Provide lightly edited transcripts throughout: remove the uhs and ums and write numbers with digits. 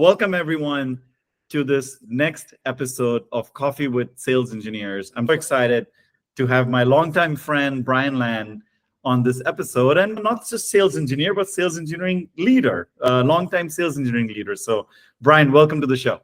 Welcome, everyone, to this next episode of Coffee with Sales Engineers. I'm so excited to have my longtime friend, Brian Land, on this episode. And not just sales engineer, but sales engineering leader, longtime sales engineering leader. So, Brian, welcome to the show.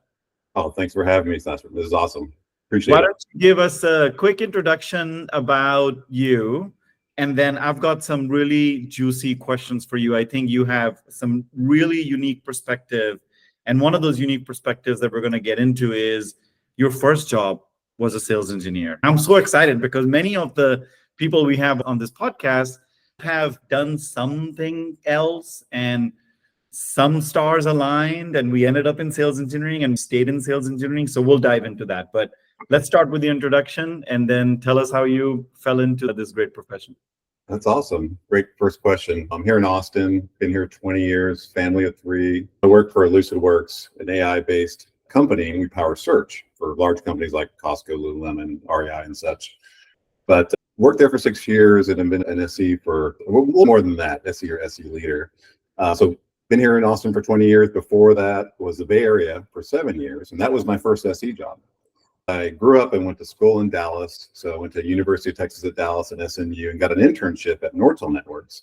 Oh, thanks for having me, Sasha. This is awesome. Appreciate Why it. don't you give us a quick introduction about you? And then I've got some really juicy questions for you. I think you have some really unique perspective. And one of those unique perspectives that we're going to get into is your first job was a sales engineer. I'm so excited because many of the people we have on this podcast have done something else and some stars aligned and we ended up in sales engineering and stayed in sales engineering. So we'll dive into that. But let's start with the introduction and then tell us how you fell into this great profession. That's awesome. Great first question. I'm here in Austin, been here 20 years, family of 3. I work for LucidWorks, an AI-based company, and we power search for large companies like Costco, Lululemon, REI, and such. But worked there for 6 years and have been an SE for a little more than that, SE or SE leader. So been here in Austin for 20 years. Before that was the Bay Area for 7 years, and that was my first SE job. I grew up and went to school in Dallas. So I went to University of Texas at Dallas and SMU and got an internship at Nortel Networks.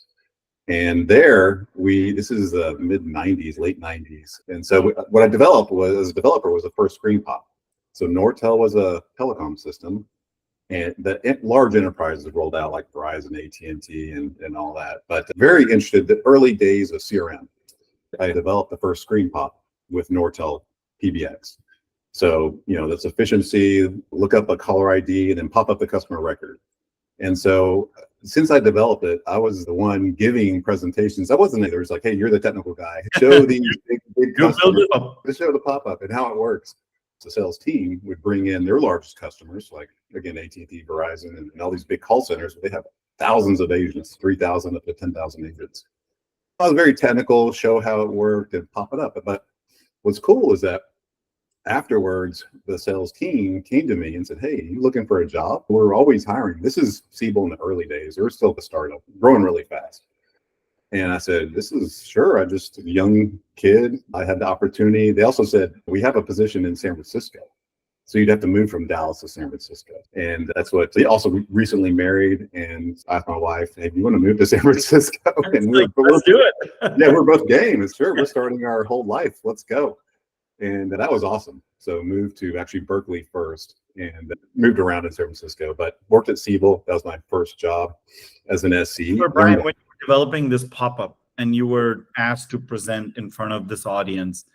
And there this is the mid 90s, late 90s. And so what I developed was, as a developer, was the first screen pop. So Nortel was a telecom system and that large enterprises rolled out like Verizon, AT&T and all that. But very interested the early days of CRM. I developed the first screen pop with Nortel PBX. So, that's efficiency, look up a caller ID and then pop up the customer record. And so since I developed it, I was the one giving presentations. I wasn't there. It was like, hey, you're the technical guy. Show these big customers, show the pop-up and how it works. The sales team would bring in their largest customers, like, again, AT&T, Verizon, and all these big call centers. They have thousands of agents, 3,000 up to 10,000 agents. I was very technical, show how it worked and pop it up. But what's cool is that afterwards, the sales team came to me and said, hey, you looking for a job? We're always hiring. This is Siebel in the early days. They were still the startup, growing really fast. And I said, this is sure. I just a young kid. I had the opportunity. They also said, we have a position in San Francisco. So you'd have to move from Dallas to San Francisco. And that's what they also recently married. And I asked my wife, hey, do you want to move to San Francisco? And let's do it. Yeah, we're both game. It's sure. We're starting our whole life. Let's go. And that was awesome. So moved to actually Berkeley first and moved around in San Francisco, but worked at Siebel. That was my first job as an SE. Brian, when you were developing this pop-up and you were asked to present in front of this audience,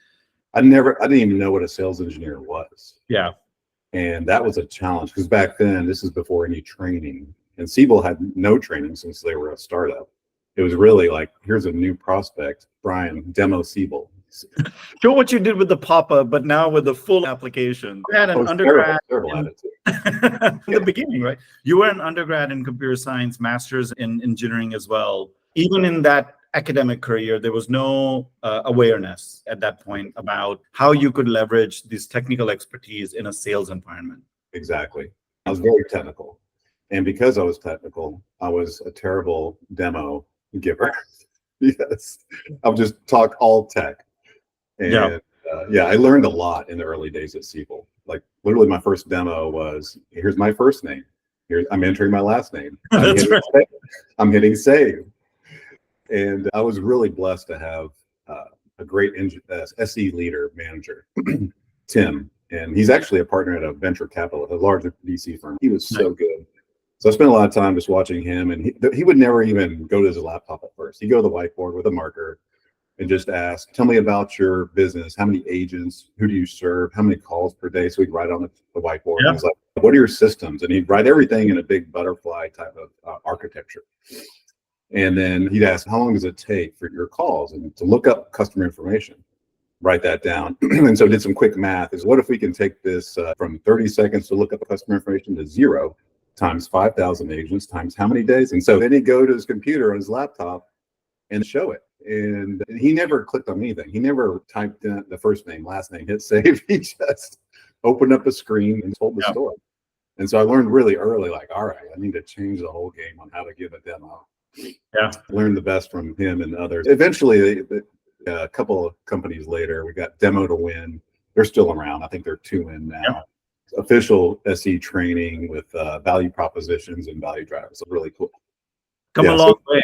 I didn't even know what a sales engineer was. Yeah. And that was a challenge because back then, this is before any training. And Siebel had no training since they were a startup. It was really like, here's a new prospect, Brian, demo Siebel. Show what you did with the pop-up, but now with the full application. You had an undergrad in the beginning, right? You were an undergrad in computer science, master's in engineering as well. Even in that academic career, there was no awareness at that point about how you could leverage this technical expertise in a sales environment. Exactly. I was very technical. And because I was technical, I was a terrible demo giver. Yes. I would just talk all tech. And I learned a lot in the early days at Siebel. Like literally my first demo was, here's my first name. I'm entering my last name. I'm hitting save. And I was really blessed to have a great SE leader manager, Tim. And he's actually a partner at a venture capital, a large VC firm. He was so good. So I spent a lot of time just watching him. And he would never even go to his laptop at first. He'd go to the whiteboard with a marker and just ask, tell me about your business. How many agents? Who do you serve? How many calls per day? So he'd write on the whiteboard. And he's like, what are your systems? And he'd write everything in a big butterfly type of architecture. And then he'd ask, how long does it take for your calls? And to look up customer information, write that down. And so did some quick math is what if we can take this from 30 seconds to look up customer information to 0 times 5,000 agents times how many days? And so then he'd go to his computer on his laptop and show it. And he never clicked on anything. He never typed in the first name, last name, hit save. He just opened up a screen and told the story. And so I learned really early, like, all right, I need to change the whole game on how to give a demo. Yeah. Learned the best from him and others. Eventually, A couple of companies later, we got Demo to Win. They're still around. I think they're 2 in now. Yeah. Official SE training with value propositions and value drivers. So really cool. Come a So long way.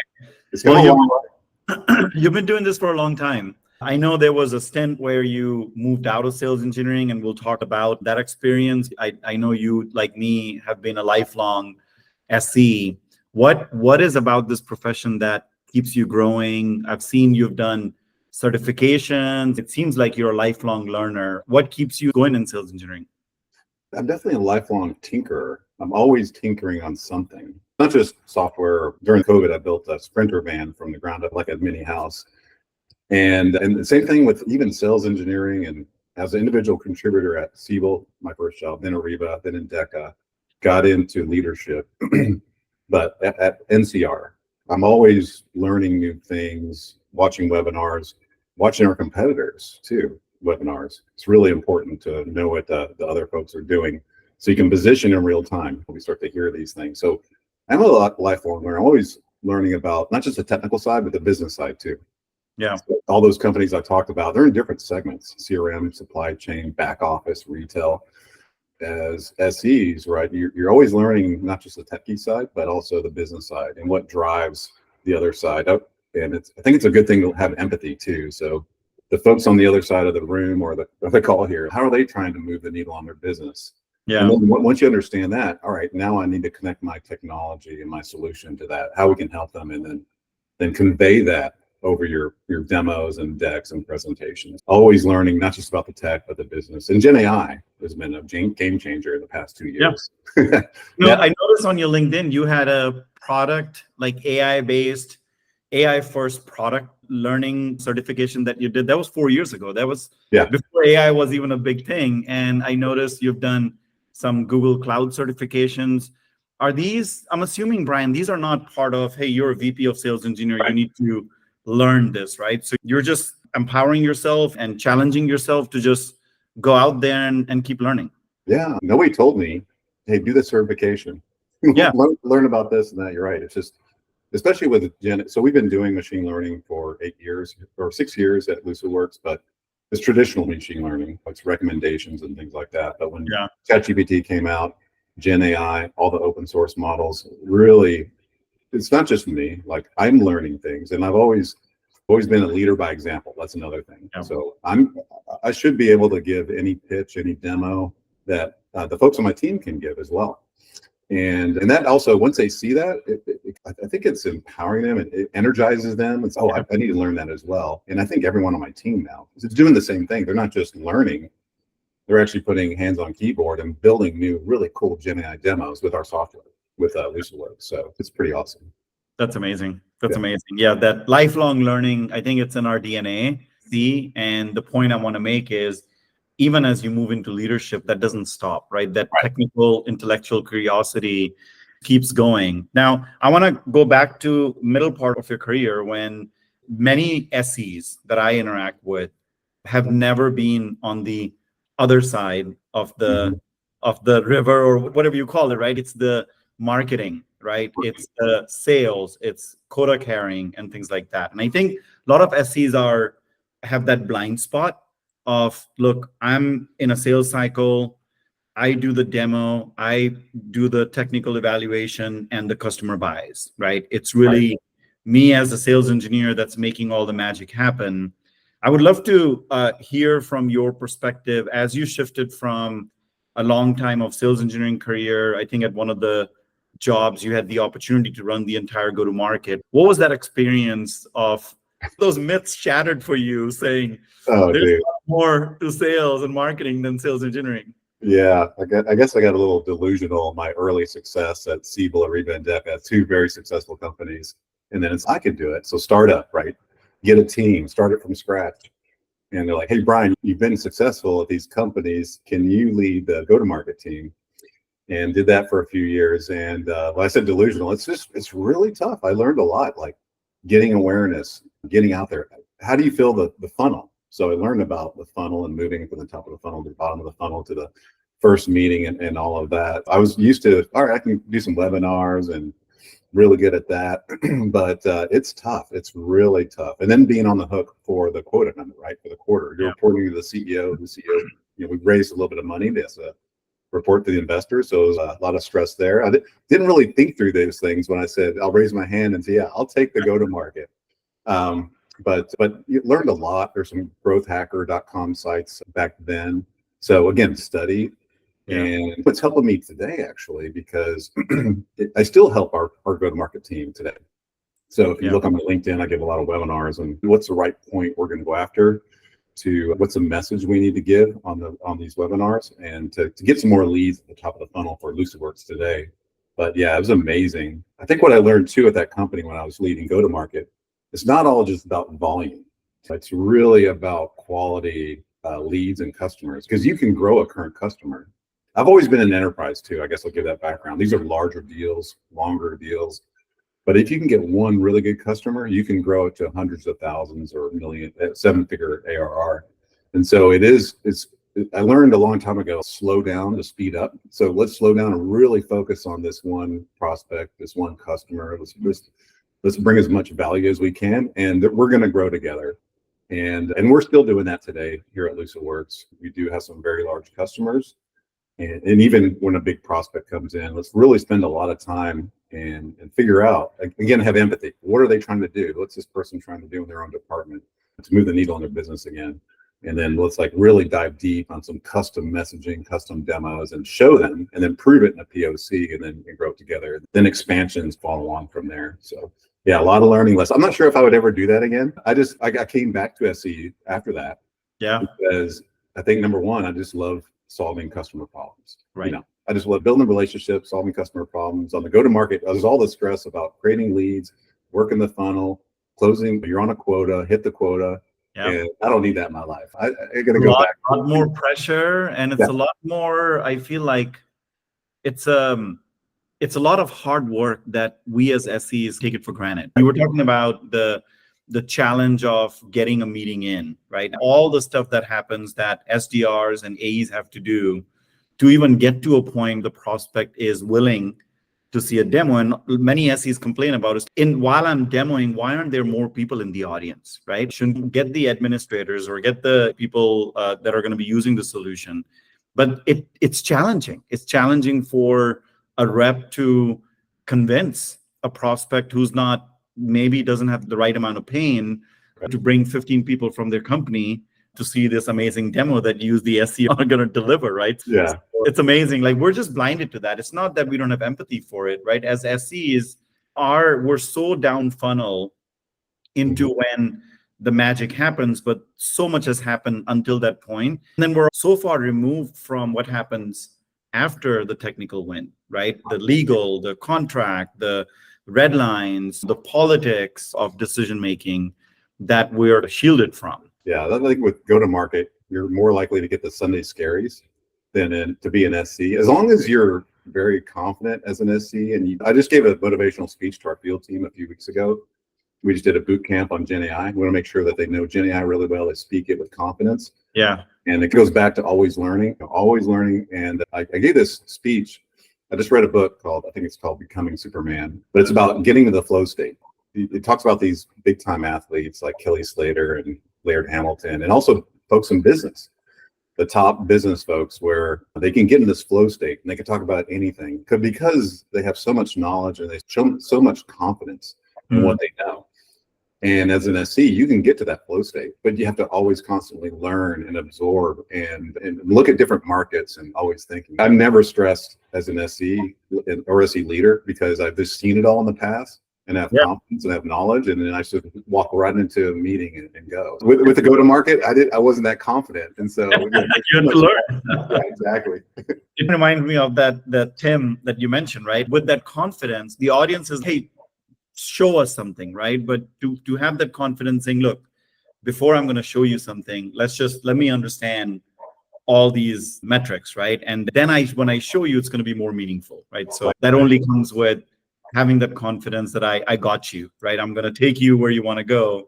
it's come a long way. You've been doing this for a long time. I know there was a stint where you moved out of sales engineering, and we'll talk about that experience. I know you, like me, have been a lifelong SE. What is about this profession that keeps you growing? I've seen you've done certifications. It seems like you're a lifelong learner. What keeps you going in sales engineering? I'm definitely a lifelong tinkerer. I'm always tinkering on something, not just software. During COVID, I built a Sprinter van from the ground up, like a mini house. And the same thing with even sales engineering. And as an individual contributor at Siebel, my first job, then Ariba, then Endeca, got into leadership. But at NCR, I'm always learning new things, watching webinars, watching our competitors too, webinars. It's really important to know what the other folks are doing so you can position in real time when we start to hear these things. So I'm a lifelong learner. I'm always learning about not just the technical side, but the business side too. Yeah. So all those companies I talked about, they're in different segments: CRM, supply chain, back office, retail. As SEs, right, you're always learning not just the techie side, but also the business side and what drives the other side. And I think it's a good thing to have empathy too. So the folks on the other side of the room or the call here, how are they trying to move the needle on their business? Yeah. And then once you understand that, all right, now I need to connect my technology and my solution to that, how we can help them, and then convey that over your demos and decks and presentations. Always learning not just about the tech, but the business. And Gen AI has been a game changer in the past 2 years. Yeah. I noticed on your LinkedIn, you had a product like AI-based, AI-first product learning certification that you did. That was 4 years ago. That was before AI was even a big thing. And I noticed you've done some Google Cloud certifications. Are these, I'm assuming, Brian, these are not part of, hey, you're a VP of sales engineer, right, you need to learn this, right? So you're just empowering yourself and challenging yourself to just go out there and keep learning. Yeah, nobody told me, hey, do the certification. Yeah. learn about this and that. You're right. It's just, especially with Gen. So we've been doing machine learning for 8 years or 6 years at LucidWorks, but it's traditional machine learning. It's recommendations and things like that. But when ChatGPT came out, Gen AI, all the open source models, really, it's not just me. Like, I'm learning things, and I've always been a leader by example. That's another thing. Yeah. So I should be able to give any pitch, any demo that the folks on my team can give as well. And that also, once they see that, I think it's empowering them. It energizes them. It's, I need to learn that as well. And I think everyone on my team now is doing the same thing. They're not just learning. They're actually putting hands on keyboard and building new, really cool Gen AI demos with our software, with LucidWorks. So it's pretty awesome. That's amazing. That's amazing. Yeah, that lifelong learning, I think it's in our DNA. And the point I want to make is, even as you move into leadership, that doesn't stop, right? That technical, intellectual curiosity keeps going. Now, I want to go back to middle part of your career when many SEs that I interact with have never been on the other side of the river, or whatever you call it, right? It's the marketing, right? It's the sales, it's quota carrying and things like that. And I think a lot of SEs have that blind spot of, look, I'm in a sales cycle, I do the demo, I do the technical evaluation, and the customer buys, right? It's really me as a sales engineer that's making all the magic happen. I would love to hear from your perspective as you shifted from a long time of sales engineering career. I think at one of the jobs you had the opportunity to run the entire go-to-market. What was that experience of those myths shattered for you, saying there's more to sales and marketing than sales engineering? Yeah, I guess I got a little delusional in my early success at Siebel, Ariba, and Endeca, 2 very successful companies. And then I could do it. So start up, right? Get a team, start it from scratch. And they're like, hey, Brian, you've been successful at these companies. Can you lead the go-to-market team? And did that for a few years. And when I said delusional, it's really tough. I learned a lot, like getting awareness, getting out there. How do you fill the funnel? So I learned about the funnel and moving from the top of the funnel to the bottom of the funnel to the first meeting and all of that. I was used to, all right, I can do some webinars and really good at that. But it's tough. It's really tough. And then being on the hook for the quota number, right? For the quarter, you're reporting to the CEO. The CEO, we raised a little bit of money to report to the investors. So it was a lot of stress there. I didn't really think through those things when I said, I'll raise my hand and say, yeah, I'll take the go-to-market. But you learned a lot. There's some growthhacker.com sites back then. So again, study. And it's helping me today, actually, because I still help our go-to-market team today. So if you look on my LinkedIn, I give a lot of webinars on what's the right point we're going to go after, to what's the message we need to give on these webinars, and to get some more leads at the top of the funnel for LucidWorks today. But yeah, it was amazing. I think what I learned too at that company when I was leading go-to-market, it's not all just about volume. It's really about quality leads and customers, because you can grow a current customer. I've always been in enterprise too. I guess I'll give that background. These are larger deals, longer deals. But if you can get one really good customer, you can grow it to hundreds of thousands or million, 7-figure ARR. And so I learned a long time ago, slow down to speed up. So let's slow down and really focus on this one prospect, this one customer. Let's bring as much value as we can, and we're going to grow together. And we're still doing that today here at LucidWorks. We do have some very large customers. And even when a big prospect comes in, let's really spend a lot of time and figure out, again, have empathy. What are they trying to do? What's this person trying to do in their own department to move the needle in their business again? And then let's really dive deep on some custom messaging, custom demos, and show them, and then prove it in a POC, and then grow it together. Then expansions follow on from there. So yeah, a lot of learning lessons. I'm not sure if I would ever do that again. I came back to SE after that. Yeah. Because I think number one, I just love solving customer problems. Right. I just love building relationships, solving customer problems. On the go-to-market, there's all the stress about creating leads, working the funnel, closing. You're on a quota, hit the quota. Yeah. And I don't need that in my life. I got to go back. A lot more pressure, and it's a lot more. I feel like it's a lot of hard work that we as SEs take it for granted. You were talking about the challenge of getting a meeting in, right? All the stuff that happens that SDRs and AEs have to do to even get to a point the prospect is willing to see a demo. And many SEs complain about is, while I'm demoing, why aren't there more people in the audience, right? Shouldn't get the administrators or get the people that are going to be using the solution. But it's challenging. It's challenging for a rep to convince a prospect who's maybe doesn't have the right amount of pain to bring 15 people from their company to see this amazing demo that you, the SE, are going to deliver, right? Yeah. So it's amazing. We're just blinded to that. It's not that we don't have empathy for it, right? As SEs, we're so down funnel into when the magic happens, but so much has happened until that point. And then we're so far removed from what happens after the technical win, right? The legal, the contract, the red lines, the politics of decision-making that we're shielded from. Yeah, I think with go-to-market, you're more likely to get the Sunday scaries than to be an SC. As long as you're very confident as an SC, I just gave a motivational speech to our field team a few weeks ago. We just did a boot camp on Gen AI. We want to make sure that they know Gen AI really well, they speak it with confidence. Yeah. And it goes back to always learning. And I gave this speech. I just read a book I think it's called Becoming Superman, but it's about getting to the flow state. It talks about these big time athletes like Kelly Slater and Laird Hamilton, and also folks in business, the top business folks, where they can get in this flow state and they can talk about anything because they have so much knowledge and they show so much confidence in what they know. And as an SC, you can get to that flow state, but you have to always constantly learn and absorb and look at different markets and always thinking. I'm never stressed as an SC or SC leader because I've just seen it all in the past and have confidence and have knowledge, and then I should walk right into a meeting and go. With the go-to-market, I wasn't that confident, and so you had to learn. Yeah, exactly. It reminds me of that Tim that you mentioned, right? With that confidence, the audience is, hey, show us something, right? But to have that confidence saying, look, before I'm going to show you something, let me understand all these metrics, right? And then when I show you, it's going to be more meaningful, right? So that only comes with having that confidence that I got you, right? I'm going to take you where you want to go.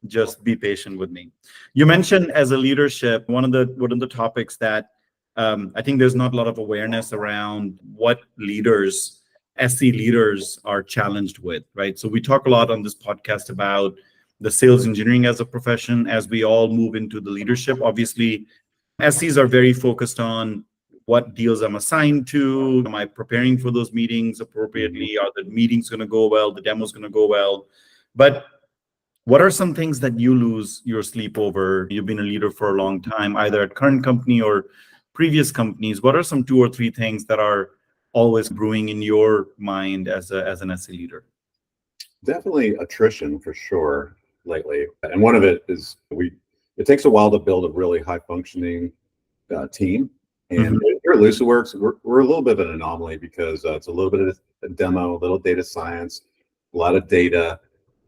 Just be patient with me. You mentioned as a leadership, one of the topics that I think there's not a lot of awareness around what leaders SE leaders are challenged with, right? So we talk a lot on this podcast about the sales engineering as a profession. As we all move into the leadership, obviously SEs are very focused on what deals I'm assigned to. Am I preparing for those meetings appropriately? Are the meetings going to go well? The demo's going to go well? But what are some things that you lose your sleep over? You've been a leader for a long time, either at current company or previous companies. What are some 2 or 3 things that are always brewing in your mind as an SE leader? Definitely attrition for sure lately. And one of it is it takes a while to build a really high functioning team. And here at LucidWorks, we're a little bit of an anomaly because it's a little bit of a demo, a little data science, a lot of data.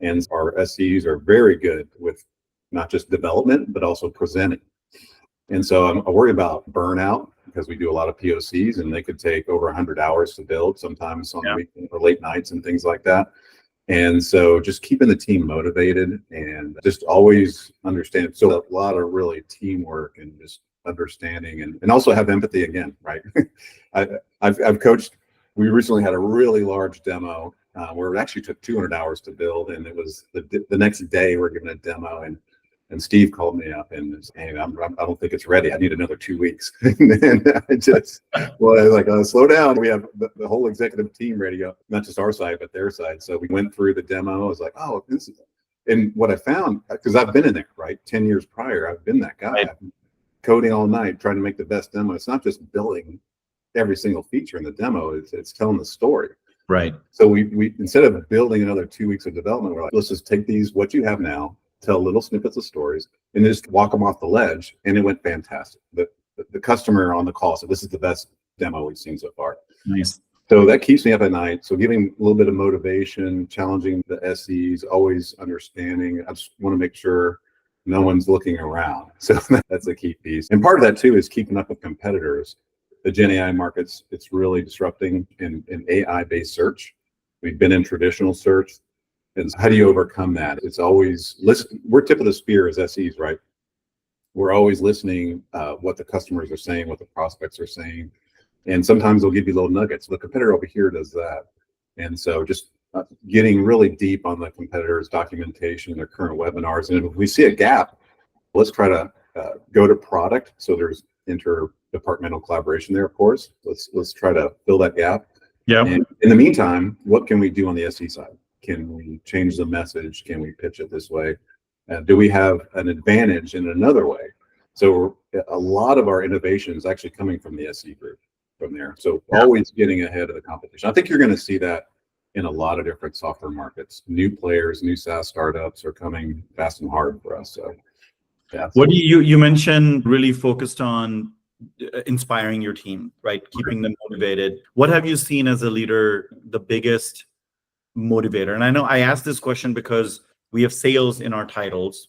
And our SEs are very good with not just development, but also presenting. And so I worry about burnout because we do a lot of POCs and they could take over 100 hours to build, sometimes on the weekend or late nights and things like that. And so just keeping the team motivated and just always understand. So a lot of really teamwork and just understanding and also have empathy again, right? I've coached. We recently had a really large demo where it actually took 200 hours to build, and it was the next day we're giving a demo, and Steve called me up and said, "Hey, I don't think it's ready. I need another 2 weeks." And then I was like, slow down. We have the whole executive team ready up, not just our side, but their side. So we went through the demo. I was like, oh, this is, and what I found, because I've been in there, right? 10 years prior, I've been that guy. Right. I've been coding all night, trying to make the best demo. It's not just building every single feature in the demo, it's telling the story. Right. So we instead of building another 2 weeks of development, we're like, let's just take what you have now, tell little snippets of stories, and just walk them off the ledge. And it went fantastic. The customer on the call said, this is the best demo we've seen so far. Nice. So that keeps me up at night. So giving a little bit of motivation, challenging the SEs, always understanding. I just want to make sure no one's looking around. So that's a key piece. And part of that too is keeping up with competitors. The Gen AI markets, it's really disrupting in AI-based search. We've been in traditional search. And how do you overcome that? It's always listen. We're tip of the spear as SEs, right? We're always listening what the customers are saying, what the prospects are saying. And sometimes they'll give you little nuggets. The competitor over here does that. And so just getting really deep on the competitors' documentation, their current webinars. And if we see a gap, let's try to go to product. So there's interdepartmental collaboration there, of course. Let's try to fill that gap. Yeah. And in the meantime, what can we do on the SE side? Can we change the message? Can we pitch it this way? Do we have an advantage in another way? So a lot of our innovation is actually coming from the SE group from there. So always getting ahead of the competition. I think you're going to see that in a lot of different software markets. New players, new SaaS startups are coming fast and hard for us. So yeah. What do you mentioned really focused on inspiring your team, right? Keeping them motivated. What have you seen as a leader, the biggest motivator? And I know I asked this question because we have sales in our titles,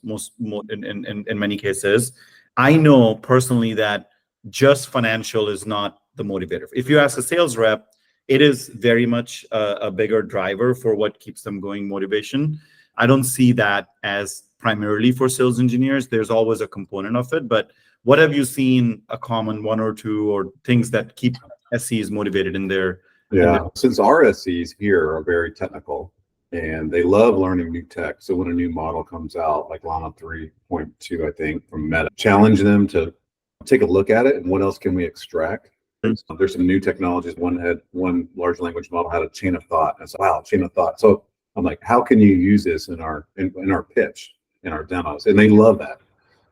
in many cases. I know personally that just financial is not the motivator. If you ask a sales rep, it is very much a bigger driver for what keeps them going, motivation. I don't see that as primarily for sales engineers. There's always a component of it, but what have you seen a common 1 or 2 or things that keep SEs motivated in their? Since our SEs here are very technical and they love learning new tech. So when a new model comes out, like Llama 3.2, I think from Meta, challenge them to take a look at it and what else can we extract? There's some new technologies. One large language model had a chain of thought. And I said, wow, chain of thought. So I'm like, how can you use this in our pitch, in our demos? And they love that.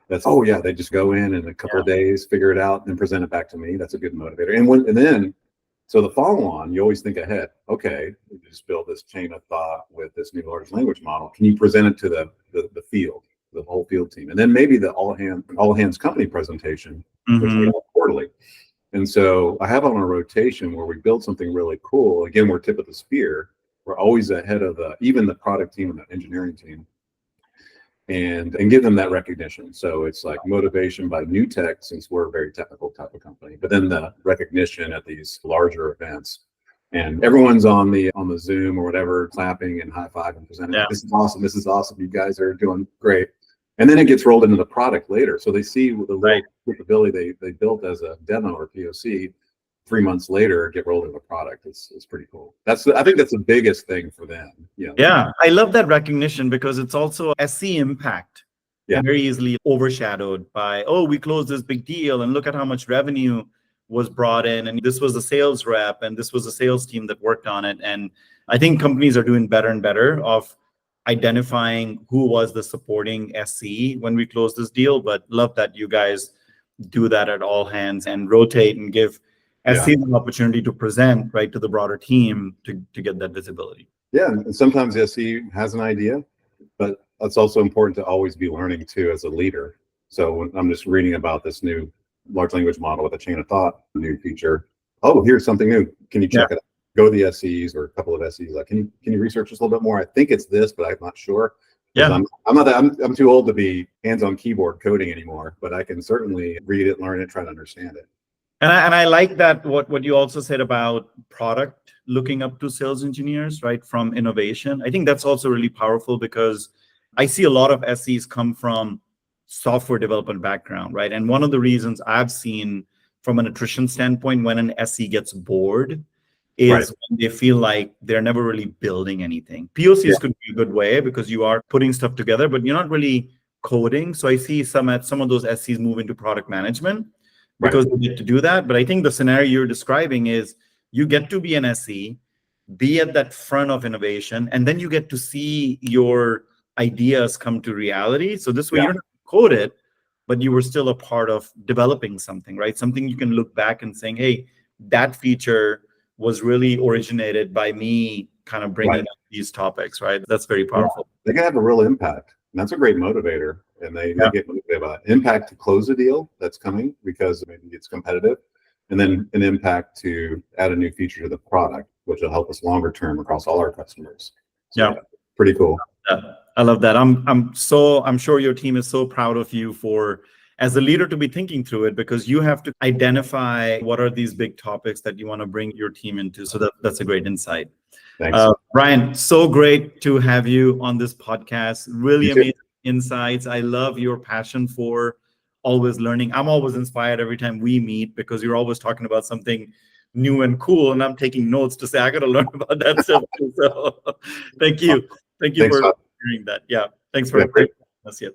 That's, oh yeah, they just go in a couple of days, figure it out, and present it back to me. That's a good motivator. And then, so the follow on, you always think ahead. Okay, we just build this chain of thought with this new large language model. Can you present it to the field, the whole field team? And then maybe the all hands company presentation, which we have quarterly. And so I have on a rotation where we build something really cool. Again, we're tip of the spear. We're always ahead of even the product team and the engineering team, and give them that recognition. So it's like motivation by new tech, since we're a very technical type of company, but then the recognition at these larger events, and everyone's on the Zoom or whatever, clapping and high five and presenting. This is awesome. This is awesome. You guys are doing great. And then it gets rolled into the product later. So they see the capability they built as a demo or POC, 3 months later get rolled into a product. It's pretty cool. I think that's the biggest thing for them. Yeah, I love that recognition because it's also SC impact. Yeah. Very easily overshadowed by, oh, we closed this big deal and look at how much revenue was brought in. And this was a sales rep and this was a sales team that worked on it. And I think companies are doing better and better of identifying who was the supporting SC when we closed this deal. But love that you guys do that at all hands and rotate and give SC an opportunity to present right to the broader team to get that visibility. Yeah, and sometimes the SC has an idea, but it's also important to always be learning too as a leader. So when I'm just reading about this new large language model with a chain of thought, new feature. Oh, here's something new. Can you check it out? Go to the SCs or a couple of SCs. Like, can you research this a little bit more? I think it's this, but I'm not sure. Yeah, I'm too old to be hands-on keyboard coding anymore, but I can certainly read it, learn it, try to understand it. And I like that what you also said about product looking up to sales engineers, right, from innovation. I think that's also really powerful because I see a lot of SCs come from software development background, right? And one of the reasons I've seen from an attrition standpoint when an SC gets bored is when they feel like they're never really building anything. POCs could be a good way because you are putting stuff together, but you're not really coding. So I see some of those SCs move into product management because they get to do that. But I think the scenario you're describing is you get to be an SC, be at that front of innovation, and then you get to see your ideas come to reality. So this way you don't have to code it, but you were still a part of developing something, right? Something you can look back and saying, hey, that feature was really originated by me kind of bringing up these topics, right? That's very powerful. They can have a real impact. And that's a great motivator. And they get motivated about impact to close a deal that's coming because maybe it's competitive. And then an impact to add a new feature to the product, which will help us longer term across all our customers. So, pretty cool. I love that. I'm sure your team is so proud of you for, as a leader, to be thinking through it because you have to identify what are these big topics that you want to bring your team into. So that's a great insight. Thanks. Brian, so great to have you on this podcast. Really amazing insights. I love your passion for always learning. I'm always inspired every time we meet because you're always talking about something new and cool, and I'm taking notes to say I got to learn about that stuff too. So thank you. Thank you for hearing that. Yeah. Thanks for us.